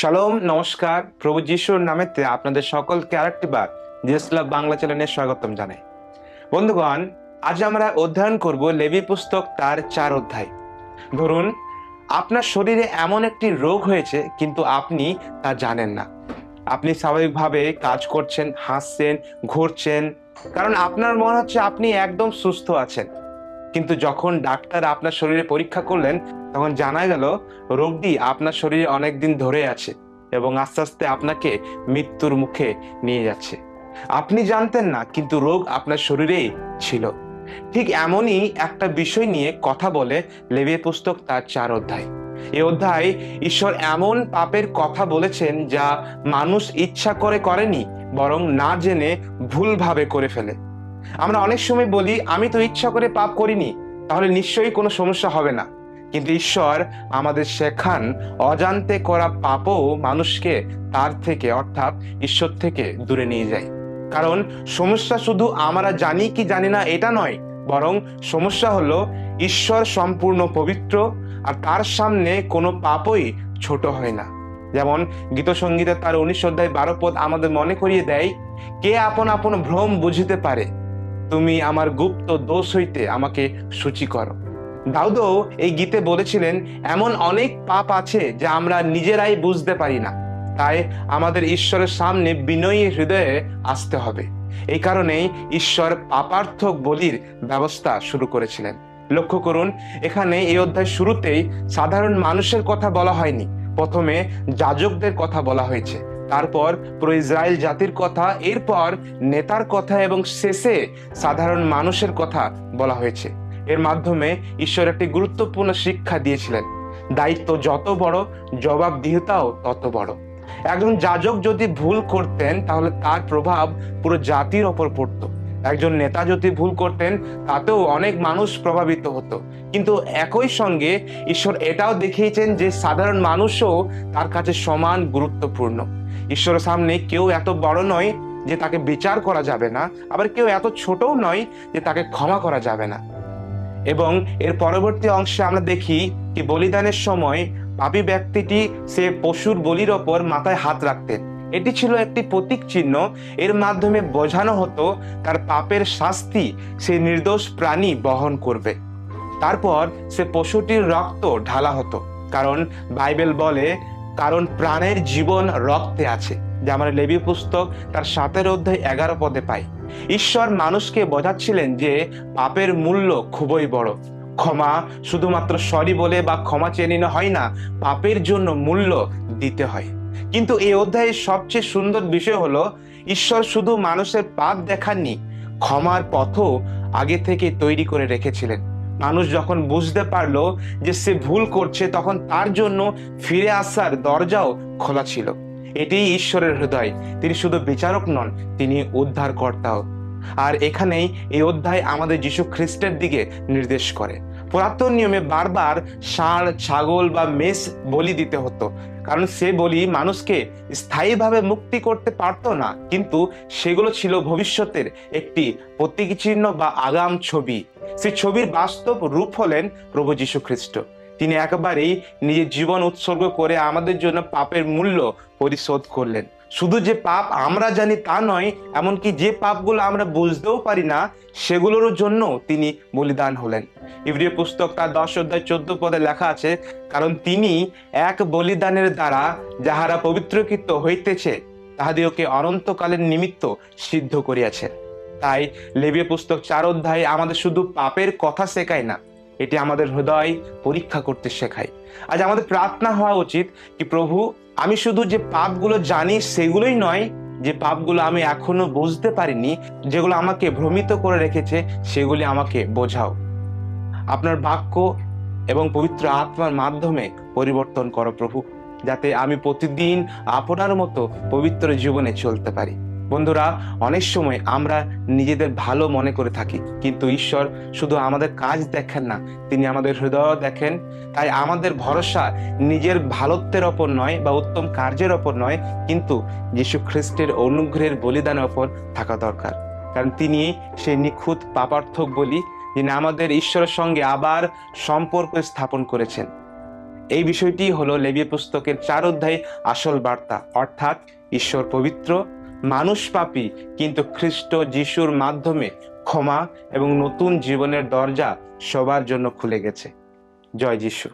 শালোম, নমস্কার। প্রভু যিশুর নামেতে আপনাদের সকলকে আরেকটিবার জিএস লাভ বাংলা চ্যানেলে স্বাগতম জানাই। বন্ধুগণ, আজ আমরা অধ্যয়ন করব লেবী পুস্তক তার 4 অধ্যায়। ধরুন, আপনার শরীরে এমন একটি রোগ হয়েছে কিন্তু আপনি তা জানেন না। আপনি স্বাভাবিকভাবে কাজ করছেন, হাসছেন, ঘুরছেন, কারণ আপনার মনে হচ্ছে আপনি একদম সুস্থ আছেন। কিন্তু যখন ডাক্তার আপনার শরীরে পরীক্ষা করলেন, তখন জানা গেল রোগটি আপনার শরীরে অনেকদিন ধরে আছে এবং আস্তে আস্তে আপনাকে মৃত্যুর মুখে নিয়ে যাচ্ছে। আপনি জানতেন না, কিন্তু রোগ আপনার শরীরেই ছিল। ঠিক এমনই একটা বিষয় নিয়ে কথা বলে লেবী পুস্তক তার 4 অধ্যায়। এই অধ্যায় ঈশ্বর এমন পাপের কথা বলেছেন যা মানুষ ইচ্ছা করে করেনি, বরং না জেনে ভুলভাবে করে ফেলে। আমরা অনেক সময় বলি, আমি তো ইচ্ছা করে পাপ করিনি, তাহলে নিশ্চয়ই কোনো সমস্যা হবে না। কিন্তু ঈশ্বর আমাদের শেখান অজান্তে করা পাপও মানুষকে তার থেকে অর্থাৎ ঈশ্বর থেকে দূরে নিয়ে যায়। কারণ সমস্যা শুধু আমরা জানি কি জানি না এটা নয়, বরং সমস্যা হলো ঈশ্বর সম্পূর্ণ পবিত্র, আর তার সামনে কোনো পাপই ছোট হয় না। যেমন গীতসঙ্গীতে তার 19 অধ্যায় 12 পদ আমাদের মনে করিয়ে দেয়, কে আপন আপন ভ্রম বুঝিতে পারে, তুমি আমার গুপ্ত দোষ হইতে আমাকে সূচি করো। দাউদও এই গীতে বলেছিলেন, এমন অনেক পাপ আছে যা আমরা নিজেরাই বুঝতে পারি না, তাই আমাদের ঈশ্বরের সামনে বিনয়ী হৃদয়ে আসতে হবে। এই কারণেই ঈশ্বর পাপার্থক বলির ব্যবস্থা শুরু করেছিলেন। লক্ষ্য করুন, এখানে এই অধ্যায় শুরুতেই সাধারণ মানুষের কথা বলা হয়নি। প্রথমে যাজকদের কথা বলা হয়েছে, তারপর পুরো ইসরায়েল জাতির কথা, এরপর নেতার কথা এবং শেষে সাধারণ মানুষের কথা বলা হয়েছে। এর মাধ্যমে ঈশ্বর একটি গুরুত্বপূর্ণ শিক্ষা দিয়েছিলেন। দায়িত্ব যত বড়, জবাবদিহিতাও তত বড়। একজন যাজক যদি ভুল করতেন, তাহলে তার প্রভাব পুরো জাতির ওপর পড়তো। একজন নেতা যদি ভুল করতেন, তাতেও অনেক মানুষ প্রভাবিত হতো। কিন্তু একই সঙ্গে ঈশ্বর এটাও দেখিয়েছেন যে সাধারণ মানুষও তার কাছে সমান গুরুত্বপূর্ণ। ঈশ্বরের সামনে কেউ এত বড় নয় যে তাকে বিচার করা যাবে না, আবার কেউ এত ছোটও নয় যে তাকে ক্ষমা করা যাবে না। এবং এর পরবর্তী অংশে আমরা দেখি কি বলিদানের সময় পাপী ব্যক্তিটি সে পশুর বলির ওপর মাথায় হাত রাখতেন। এটি ছিল একটি প্রতীক চিহ্ন। এর মাধ্যমে বোঝানো হতো তার পাপের শাস্তি সেই নির্দোষ প্রাণী বহন করবে। তারপর সে পশুটির রক্ত ঢালা হতো, কারণ বাইবেল বলে, কারণ প্রাণের জীবন রক্তে আছে, যা আমরা লেবী পুস্তক তার 7 অধ্যায় 11 পদে পাই। ঈশ্বর মানুষকে বোঝাচ্ছিলেন যে পাপের মূল্য খুবই বড়। ক্ষমা শুধুমাত্র সরি বলে বা ক্ষমা চেয়ে নিলে হয় না, পাপের জন্য মূল্য দিতে হয়। কিন্তু এই অধ্যায়ের সবচেয়ে সুন্দর বিষয় হলো, ঈশ্বর শুধু মানুষের পাপ দেখাননি, ক্ষমার পথও আগে থেকে তৈরি করে রেখেছিলেন। মানুষ যখন বুঝতে পারলো যে সে ভুল করছে, তখন তার জন্য ফিরে আসার দরজাও খোলা ছিল। এটিই ঈশ্বরের হৃদয়। তিনি শুধু বিচারক নন, তিনি উদ্ধারকর্তাও। আর এখানেই এই অধ্যায় আমাদের যীশু খ্রিস্টের দিকে নির্দেশ করে। পুরাতন নিয়মে বারবার ষাঁড়, ছাগল বা মেষ বলি দিতে হতো, কারণ সে বলি মানুষকে স্থায়ীভাবে মুক্তি করতে পারতো না, কিন্তু সেগুলো ছিল ভবিষ্যতের একটি প্রতীক চিহ্ন বা আগাম ছবি। সেই ছবির বাস্তব রূপ হলেন প্রভু যীশু খ্রিস্ট। তিনি একেবারেই নিজের জীবন উৎসর্গ করে আমাদের জন্য পাপের মূল্য পরিশোধ করলেন। শুধু যে পাপ আমরা জানি তা নয়, এমনকি যে পাপগুলো আমরা বুঝতেও পারি না, সেগুলোর জন্য তিনি বলিদান হলেন। ইব্রিয় পুস্তক তার 10 অধ্যায় 14 পদে লেখা আছে, কারণ তিনি এক বলিদানের দ্বারা যাহারা পবিত্রকৃত হইতেছে তাহাদিওকে অনন্তকালের নিমিত্ত সিদ্ধ করিয়াছেন। তাই লেবীয় পুস্তক 4 অধ্যায় আমাদের শুধু পাপের কথা শেখায় না, এটি আমাদের হৃদয় পরীক্ষা করতে শেখায়। আজ আমাদের প্রার্থনা হওয়া উচিত কি, প্রভু, আমি শুধু যে পাপগুলো জানি সেগুলোই নয়, যে পাপগুলো আমি এখনো বুঝতে পারিনি, যেগুলো আমাকে ভ্রমিত করে রেখেছে, সেগুলি আমাকে বোঝাও। আপনার বাক্য এবং পবিত্র আত্মার মাধ্যমে পরিবর্তন করো প্রভু, যাতে আমি প্রতিদিন আপনার মতো পবিত্র জীবনে চলতে পারি। বন্ধুরা, অনেক সময় আমরা নিজেদের ভালো মনে করে থাকি, কিন্তু ঈশ্বর শুধু আমাদের কাজ দেখেন না, তিনি আমাদের হৃদয় দেখেন। তাই আমাদের ভরসা নিজের ভালোত্বের ওপর নয় বা উত্তম কার্যের ওপর নয়, কিন্তু যীশু খ্রিস্টের অনুগ্রহের বলিদানের ওপর থাকা দরকার। কারণ তিনি সেই নিখুঁত পাপার্থক বলি, যিনি আমাদের ঈশ্বরের সঙ্গে আবার সম্পর্ক স্থাপন করেছেন। এই বিষয়টি হলো লেবী পুস্তকের 4 অধ্যায় আসল বার্তা, অর্থাৎ ঈশ্বর পবিত্র, মানুষ পাপী, কিন্তু খ্রিস্ট যিশুর মাধ্যমে ক্ষমা এবং নতুন জীবনের দরজা সবার জন্য খুলে গেছে। জয় যিশু।